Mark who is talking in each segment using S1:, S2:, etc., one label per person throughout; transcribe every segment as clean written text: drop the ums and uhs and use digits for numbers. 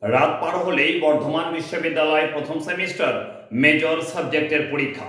S1: রাত পার হলেই বর্ধমান বিশ্ববিদ্যালয় প্রথম সেমিস্টার মেজর সাবজেক্টের পরীক্ষা।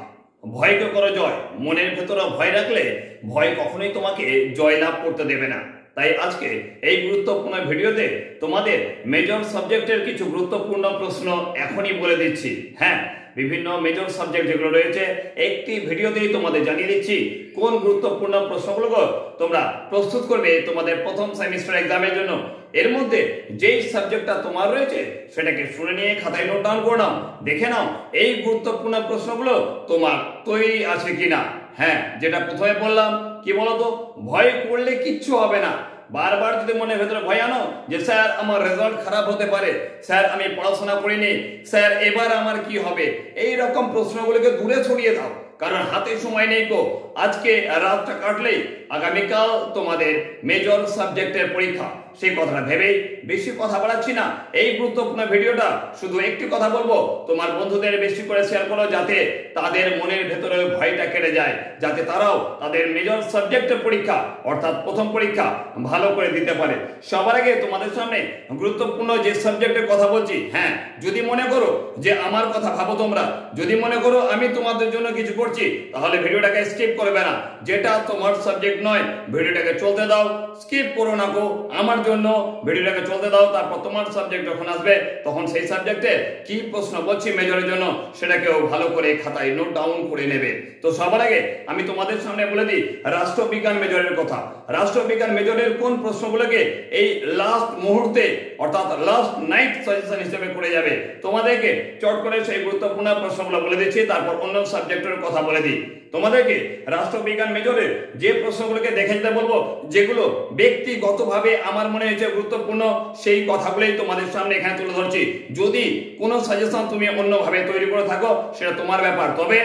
S1: ভয়কে করো জয়, মনের ভেতরে ভয় রাখলে ভয় কখনোই তোমাকে জয়লাভ করতে দেবে না। তাই আজকে এই গুরুত্বপূর্ণ ভিডিওতে তোমাদের মেজর সাবজেক্টের কিছু গুরুত্বপূর্ণ প্রশ্ন এখনই বলে দিচ্ছি। হ্যাঁ, বিভিন্ন মেজর সাবজেক্ট যেগুলো রয়েছে একটি ভিডিওতেই তোমাদের জানিয়ে দিচ্ছি কোন গুরুত্বপূর্ণ প্রশ্নগুলো তোমরা প্রস্তুত করবে তোমাদের প্রথম সেমিস্টার এক্সামের জন্য। এর মধ্যে যেই সাবজেক্টটা তোমার রয়েছে সেটাকে শুনে নিয়ে খাতায় নোট ডাউন করে নাও, দেখে নাও এই গুরুত্বপূর্ণ প্রশ্নগুলো তোমার তৈরি আছে কিনা। হ্যাঁ, যেটা প্রথমে বললাম, কি বলতো, ভয় করলে কিচ্ছু হবে না। বারবার যদি মনের ভেতরে ভয় আনো যে স্যার আমার রেজাল্ট খারাপ হতে পারে, স্যার আমি পড়াশোনা করিনি, স্যার এবার আমার কি হবে, এই রকম প্রশ্নগুলোকে দূরে ছড়িয়ে দাও। কারণ হাতে সময় নেই গো, আজকে রাতটা কাটলেই আগামীকাল তোমাদের মেজর সাবজেক্টের পরীক্ষা। সেই কথাটা ভেবেই বেশি কথা বাড়াচ্ছি না, এই গুরুত্বপূর্ণ ভিডিওটা শুধু একটি কথা বলবো, তোমার বন্ধুদের বেশি করে শেয়ার করো যাতে তাদের মনের ভেতরে ভয়টা কেটে যায়, যাতে তারাও তাদের মেজর সাবজেক্টের পরীক্ষা অর্থাৎ প্রথম পরীক্ষা ভালো করে দিতে পারে। সবার আগে তোমাদের সামনে গুরুত্বপূর্ণ যে সাবজেক্টের কথা বলছি, হ্যাঁ, যদি মনে করো যে আমার কথা ভাবো তোমরা, যদি মনে করো আমি তোমাদের জন্য কিছু করছি, তাহলে ভিডিওটাকে স্কিপ করবে না। যেটা তোমার সাবজেক্ট নয় ভিডিওটাকে চলতে দাও, স্কিপ করো না গো, আমার জন্য ভিডিওটাকে চলতে দাও। তারপর তোমার সাবজেক্ট যখন আসবে তখন সেই সাবজেক্টে কি প্রশ্ন বলছি মেজরের জন্য সেটাকেও ভালো করে খাতায় নোট ডাউন করে নেবে। তো সবার আগে আমি তোমাদের সামনে বলে দিই রাষ্ট্রবিজ্ঞান মেজরের কথা। রাষ্ট্রবিজ্ঞান মেজরের কোন প্রশ্নগুলোকে এই লাস্ট মুহূর্তে অর্থাৎ লাস্ট নাইট সাজেশন হিসেবে করে যাবে, তোমাদেরকে চট করে সেই গুরুত্বপূর্ণ প্রশ্নগুলো বলে দিচ্ছি, তারপর অন্য সাবজেক্টের কথা বলে দিই। তোমাদেরকে রাষ্ট্রবিজ্ঞান মেজরের যে প্রশ্নগুলোকে দেখে যেতে বলবো, যেগুলো ব্যক্তিগতভাবে আমার মনে হয়েছে গুরুত্বপূর্ণ, সেই কথাগুলোই তোমাদের সামনে এখানে তুলে ধরছি। যদি কোনো সাজেশন তুমি অন্যভাবে তৈরি করে থাকো সেটা তোমার ব্যাপার, তবে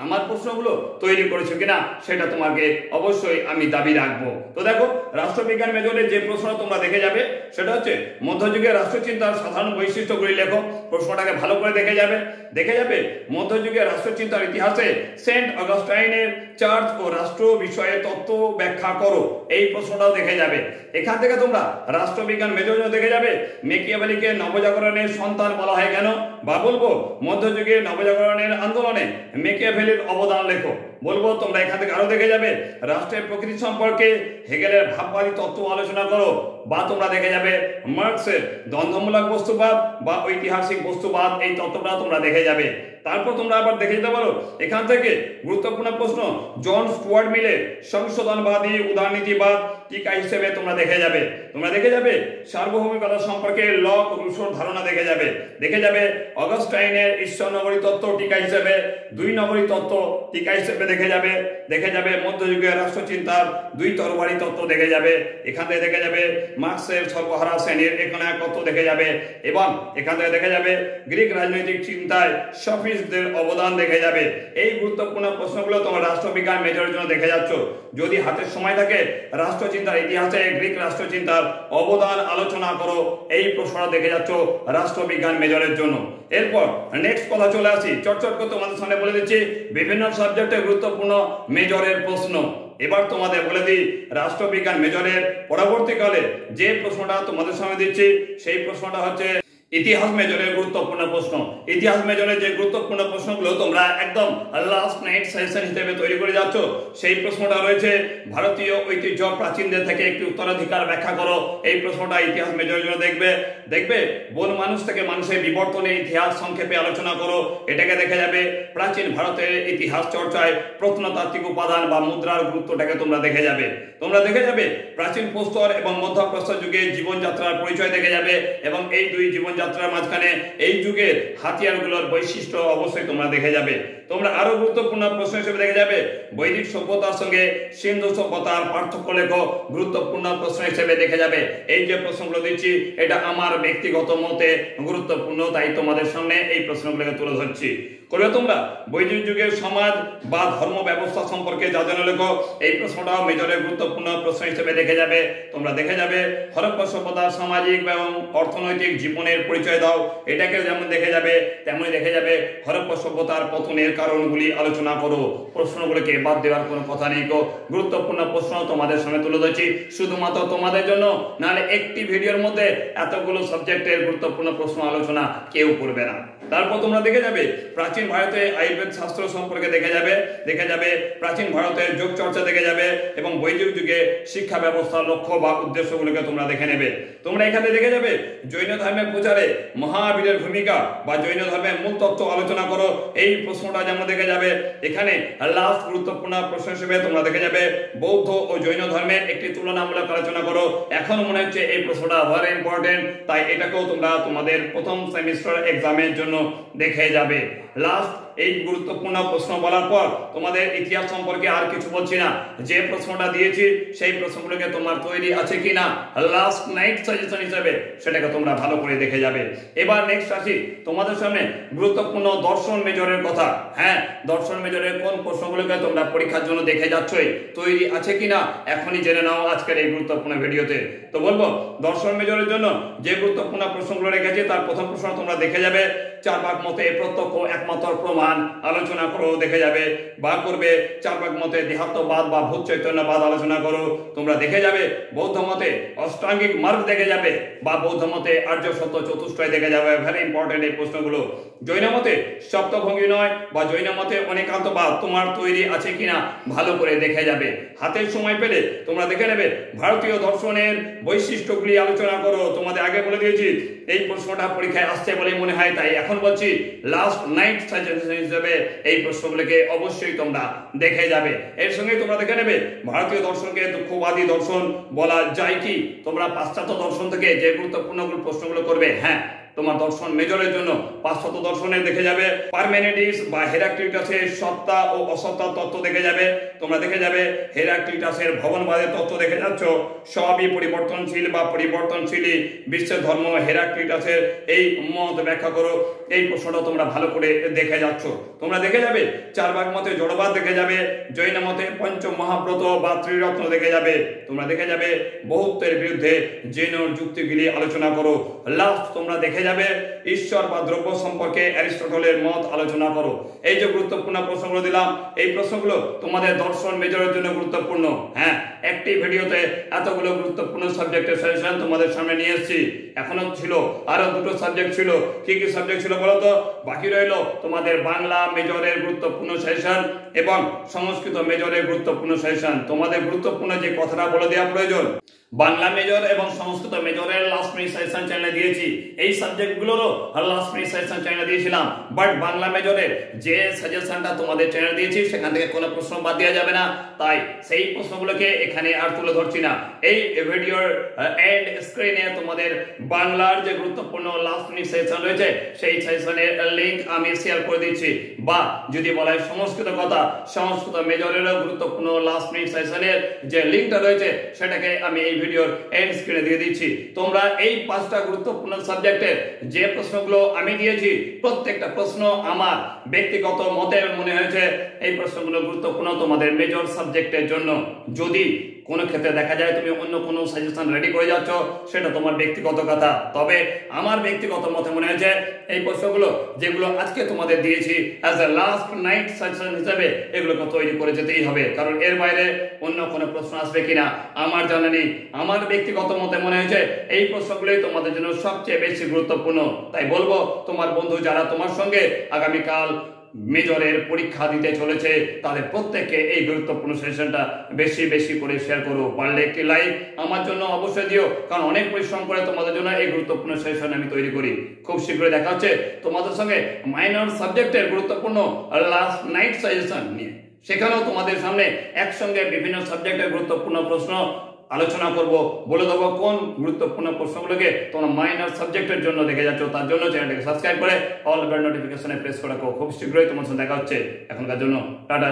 S1: আমার প্রশ্নগুলো তৈরি করেছো কিনা সেটা তোমাকে অবশ্যই আমি দাবি রাখবো। তো দেখো, রাষ্ট্রবিজ্ঞান মেজরের যে প্রশ্ন তোমরা দেখে যাবে সেটা হচ্ছে মধ্যযুগের রাষ্ট্রচিন্তার সাধারণ বৈশিষ্ট্যগুলি লেখো। প্রশ্নটাকে ভালো করে দেখে যাবে মধ্যযুগের রাষ্ট্রচিন্তার ইতিহাসে সেন্ট অগাস্টাইনের চার্চ ও রাষ্ট্র বিষয়ে তত্ত্ব ব্যাখ্যা করো, এই প্রশ্নটাও দেখে যাবে। এখান থেকে তোমরা রাষ্ট্রবিজ্ঞান মেজর দেখে যাবে মেকিয়াভেলিকে নবজাগরণের সন্তান বলা হয় কেন, বা বলবো মধ্যযুগের নবজাগরণের আন্দোলনে মেকিয়াভেলির অবদান লেখো। বলবো তোমরা এখান থেকে আরো দেখে যাবে রাষ্ট্রের প্রকৃতি সম্পর্কে হেগেলের ভাববাদী তত্ত্ব আলোচনা করো, বা তোমরা দেখে যাবে মার্কসের দ্বন্দ্বমূলক বস্তুবাদ বা ঐতিহাসিক বস্তুবাদ, এই তত্ত্বটা তোমরা দেখে যাবে। তারপর তোমরা আবার দেখে যেতে পারো এখান থেকে গুরুত্বপূর্ণ প্রশ্ন জন স্টুয়ার্ট মিলের সংশোধনবাদী উদারনীতিবাদ টিকা হিসেবে তোমরা দেখে যাবে সার্বভৌমিকতা সম্পর্কে লক রুশোর ধারণা দেখে যাবে অগাস্টাইনের ঈশ্বর নগরী তত্ত্ব টিকা হিসেবে, দুই নগরী তত্ত্ব টিকা হিসেবে দেখে যাবে মধ্যযুগের রাষ্ট্রচিন্তার দুই তরবারি তত্ত্ব দেখে যাবে। এখান থেকে দেখে যাবে মার্কসের সর্বহারা শ্রেণীর একনায়ক তত্ত্ব দেখে যাবে, এবং এখান থেকে দেখে যাবে গ্রিক রাজনৈতিক চিন্তায় সফিস্টদের অবদান দেখে যাবে। এই গুরুত্বপূর্ণ প্রশ্নগুলো তোমরা রাষ্ট্রবিজ্ঞান মেজরের জন্য দেখে যাচ্ছ। যদি হাতের সময় থাকে রাষ্ট্রচিন্তার ইতিহাসে গ্রিক রাষ্ট্রচিন্তার অবদান আলোচনা করো, এই প্রশ্নটা দেখে যাচ্ছ রাষ্ট্রবিজ্ঞান মেজরের জন্য। এরপর নেক্সট কথা চলে আসি, চটচট করে তোমাদের সামনে বলে দিচ্ছি বিভিন্ন সাবজেক্টে গুরুত্বপূর্ণ মেজরের প্রশ্ন। এবার তোমাদের বলে দিই রাষ্ট্রবিজ্ঞান মেজরের পরবর্তীকালে যে প্রশ্নটা তোমাদের সামনে দিচ্ছি সেই প্রশ্নটা হচ্ছে ইতিহাস মেজরের গুরুত্বপূর্ণ প্রশ্ন। ইতিহাস মেজরের যে গুরুত্বপূর্ণ প্রশ্নগুলো তোমরা একদম লাস্ট নাইট সেশন হিসেবে তৈরি করে যাচ্ছ, সেই প্রশ্নটা রয়েছে ভারতীয় ঐতিহ্য প্রাচীনদের থেকে একটি উত্তরাধিকার ব্যাখ্যা করো, এই প্রশ্নটা ইতিহাস মেজরের জন্য দেখবে বন মানুষ থেকে মানুষের বিবর্তনের ইতিহাস সংক্ষেপে আলোচনা করো, এটাকে দেখে যাবে প্রাচীন ভারতের ইতিহাস চর্চায় প্রত্নতাত্ত্বিক উপাদান বা মুদ্রার গুরুত্বটাকে তোমরা দেখে যাবে প্রাচীন প্রস্তর এবং মধ্যপ্রস্তর যুগের জীবনযাত্রার পরিচয় দেখে যাবে, এবং এই দুই জীবনযাত্রার মাঝখানে এই যুগের হাতিয়ারগুলোর বৈশিষ্ট্য অবশ্যই তোমরা দেখে যাবে। তোমরা আরো গুরুত্বপূর্ণ প্রশ্ন হিসেবে দেখে যাবে বৈদিক সভ্যতার সঙ্গে সিন্ধু সভ্যতার পার্থক্য লেখো, গুরুত্বপূর্ণ প্রশ্ন হিসেবে দেখে যাবে। এই যে প্রশ্নগুলো দিচ্ছি এটা আমার ব্যক্তিগত মতে গুরুত্বপূর্ণ, তাই তোমাদের সামনে এই প্রশ্নগুলোকে তুলে ধরছি। করবে তোমরা বৈদিক যুগের সমাজ বা ধর্ম ব্যবস্থা সম্পর্কে যা জানো লেখো, এই প্রশ্নটাও মেজরের গুরুত্বপূর্ণ প্রশ্ন হিসেবে দেখে যাবে। তোমরা দেখে যাবে হরপ্পা সভ্যতার সামাজিক এবং অর্থনৈতিক জীবনের পরিচয় দাও, এটাকে যেমন দেখে যাবে তেমনি দেখে যাবে হরপ্পা সভ্যতার পতনের কারণগুলি আলোচনা করো। প্রশ্নগুলোকে বাদ দেওয়ার কোনো কথা নেই। গুরুত্বপূর্ণ প্রশ্ন তোমাদের সামনে তুলে ধরছি শুধুমাত্র তোমাদের জন্য, নাহলে একটি ভিডিওর মধ্যে এতগুলো সাবজেক্টের গুরুত্বপূর্ণ প্রশ্ন আলোচনা কেউ করবে না। তারপর তোমরা দেখে যাবে প্রাচীন ভারতে আয়ুর্বেদ শাস্ত্র সম্পর্কে দেখে যাবে প্রাচীন ভারতের যোগ চর্চা দেখে যাবে এবং বৈদিক যুগে শিক্ষা ব্যবস্থার লক্ষ্য বা উদ্দেশ্যগুলোকে তোমরা দেখে নেবে। তোমরা এখানে দেখে যাবে জৈন ধর্মের প্রচারে মহাবীরের ভূমিকা বা জৈন ধর্মের মূল তত্ত্ব আলোচনা করো, এই প্রশ্নটা যেমন দেখে যাবে। এখানে লাস্ট গুরুত্বপূর্ণ প্রশ্ন হিসেবে তোমরা দেখে যাবে বৌদ্ধ ও জৈন ধর্মের একটি তুলনামূলক আলোচনা করো। এখন মনে হচ্ছে এই প্রশ্নটা ভেরি ইম্পর্টেন্ট, তাই এটাকেও তোমরা তোমাদের প্রথম সেমিস্টার এক্সামের জন্য দেখে যাবে। লাস্ট এই গুরুত্বপূর্ণ প্রশ্ন বলার পর তোমাদের ইতিহাস সম্পর্কে আর কিছু বলছি না, যে প্রশ্নটা দিয়েছি সেই প্রশ্নগুলোকে তোমার তৈরি আছে কিনা লাস্ট নাইট সাজেশন হিসেবে সেটাকে তোমরা ভালো করে দেখে যাবে। এবার নেক্সট আসি তোমাদের সামনে গুরুত্বপূর্ণ দর্শন মেজরের কথা। হ্যাঁ, দর্শন মেজরের কোন প্রশ্নগুলোকে তোমরা পরীক্ষার জন্য দেখে যাচ্ছই, তৈরি আছে কিনা এখনই জেনে নাও আজকের এই গুরুত্বপূর্ণ ভিডিওতে। তো বলবো দর্শন মেজরের জন্য যে গুরুত্বপূর্ণ প্রশ্নগুলো রেখেছি তার প্রথম প্রশ্ন তোমরা দেখে যাবে চার ভাগ মতে প্রত্যক্ষ একমাত্র প্রমাণ আলোচনা করো, দেখে যাবে। বা করবে চার ভাগ মতে দেহাত্মবাদ বা ভূত চৈতন্যবাদ আলোচনা করো, তোমরা দেখে যাবে। বৌদ্ধ মতে অষ্টাঙ্গিক মার্গ দেখে যাবে বা বৌদ্ধ মতে আর্য সত্য চতুষ্টয় দেখে যাবে। ভেরি ইম্পর্টেন্ট এই প্রশ্নগুলো। জৈন মতে সপ্তভঙ্গি নয় বা জৈন মতে অনেকান্তবাদ তোমার তৈরি আছে কিনা ভালো করে দেখে যাবে। হাতের সময় পেলে তোমরা দেখে নেবে ভারতীয় দর্শনের বৈশিষ্ট্যগুলি আলোচনা করো। তোমাদের আগে বলে দিয়েছি এই প্রশ্নটা পরীক্ষায় আসছে বলে মনে হয়, তাই এখন বলছি লাস্ট নাইট সাজেশন হিসেবে এই প্রশ্নগুলোকে অবশ্যই তোমরা দেখে যাবে। এর সঙ্গে তোমরা দেখে নেবে ভারতীয় দর্শনকে দুঃখবাদী দর্শন বলা যায় কি। তোমরা পাশ্চাত্য দর্শন থেকে যে গুরুত্বপূর্ণ প্রশ্নগুলো করবে, হ্যাঁ তোমার দর্শন মেজরের জন্য পাশ্চাত্য দর্শনের দেখে যাবে পারমেনিডিস বা হেরাক্লিটাসের সত্তা ও অসত্তার তত্ত্ব দেখে যাবে। তোমরা দেখে যাবে হেরাক্লিটাসের ভবনবাদের তত্ত্ব দেখে যাচ্ছ, সবই পরিবর্তনশীল বা পরিবর্তনশীলই বিশ্বের ধর্ম হেরাক্লিটাসের এই মত ব্যাখ্যা করো। এই প্রশ্নটা তোমরা ভালো করে দেখে যাচ্ছ। তোমরা দেখে যাবে চার ভাগ মতে জড়বাদ দেখে যাবে, জৈন মতে পঞ্চ মহাব্রত বা ত্রিরত্ন দেখে যাবে। তোমরা দেখে যাবে বহুত্বের বিরুদ্ধে জৈন যুক্তিগুলি আলোচনা করো। লাস্ট তোমরা দেখে যাবে ঈশ্বর বা দ্রব্য সম্পর্কে অ্যারিস্টটলের মত আলোচনা করো। এই যে গুরুত্বপূর্ণ প্রশ্নগুলো দিলাম, এই প্রশ্নগুলো তোমাদের দর্শন মেজরের জন্য গুরুত্বপূর্ণ। হ্যাঁ, একটি ভিডিওতে এতগুলো গুরুত্বপূর্ণ সাবজেক্টের সাজেশন তোমাদের সামনে নিয়ে এসেছি। এখনো ছিল আরো দুটো সাবজেক্ট ছিল। কি কি সাবজেক্ট ছিল বলো তো? বাকি রইল তোমাদের বাংলা মেজরের গুরুত্বপূর্ণ সাজেশন এবং সংস্কৃত মেজরের গুরুত্বপূর্ণ সাজেশন। তোমাদের গুরুত্বপূর্ণ যে কথাটা বলে দেওয়া প্রয়োজন, বাংলা মেজর এবং সংস্কৃত মেজরের লাস্ট মিনিট সাজেশন চ্যানেলে দিয়েছি। এই সাবজেক্টগুলোরও লাস্ট মিনিট সাজেশন চ্যানেলে দিয়েছিলাম, বাট বাংলা মেজরের যে সাজেশনটা তোমাদের চ্যানেলে দিয়েছি সেখান থেকে কোনো প্রশ্ন বাদ দেওয়া যাবে না, তাই সেই প্রশ্নগুলোকে এখানে আর তুলে ধরছি না। এই ভিডিওর এন্ড স্ক্রিনে তোমাদের বাংলার যে গুরুত্বপূর্ণ লাস্ট মিনিট সাজেশন রয়েছে সেই সাজেশনের লিংক আমি শেয়ার করে দিচ্ছি। বা যদি বলা হয় সংস্কৃত কথা, সংস্কৃত মেজরেরও গুরুত্বপূর্ণ লাস্ট মিনিট সাজেশনের যে লিংকটা রয়েছে সেটাকে আমি এই ভিডিওর এন্ড স্ক্রিনে দিয়ে দিচ্ছি। তোমরা এই পাঁচটা গুরুত্বপূর্ণ সাবজেক্টের যে প্রশ্নগুলো আমি দিয়েছি প্রত্যেকটা প্রশ্ন আমার ব্যক্তিগত মতে মনে হয়েছে এই প্রশ্নগুলো গুরুত্বপূর্ণ তোমাদের মেজর সাবজেক্টের জন্য। যদি কোনো ক্ষেত্রে দেখা যায় তুমি অন্য কোনো সাজেশন রেডি করে যাচ্ছ সেটা তোমার ব্যক্তিগত কথা, তবে আমার ব্যক্তিগত মতে মনে হয়েছে এই প্রশ্নগুলো যেগুলো আজকে তোমাদের দিয়েছি as a last night suggestion হিসেবে এগুলোকে তৈরি করে যেতেই হবে, কারণ এর বাইরে অন্য কোনো প্রশ্ন আসবে কিনা আমার জানা নেই। আমার ব্যক্তিগত মতে মনে হয়েছে এই প্রশ্নগুলোই তোমাদের জন্য সবচেয়ে বেশি গুরুত্বপূর্ণ, তাই বলবো তোমার বন্ধু যারা তোমার সঙ্গে আগামীকাল মেজরের পরীক্ষা দিতে চলেছে তাদের প্রত্যেককে এই গুরুত্বপূর্ণ সেশনটা বেশি বেশি করে শেয়ার করো। পারলে একটি লাইক আমার জন্য অবশ্যই দিও, কারণ অনেক পরিশ্রম করে তোমাদের জন্য এই গুরুত্বপূর্ণ সেশন আমি তৈরি করি। খুব শীঘ্রই দেখা হচ্ছে তোমাদের সঙ্গে মাইনর সাবজেক্টের গুরুত্বপূর্ণ লাস্ট নাইট সাজেশন নিয়ে। সেখানেও তোমাদের সামনে একসঙ্গে বিভিন্ন সাবজেক্টের গুরুত্বপূর্ণ প্রশ্ন আলোচনা করব, বলে দেবো কোন গুরুত্বপূর্ণ প্রশ্নগুলোকে তোমরা মাইনর সাবজেক্টের জন্য দেখে যাচ্ছ। তার জন্য চ্যানেলটাকে সাবস্ক্রাইব করে অল বেল নোটিফিকেশনে প্রেস করে রাখো। খুব শীঘ্রই তোমার সাথে দেখা হচ্ছে। এখনকার জন্য টাটা।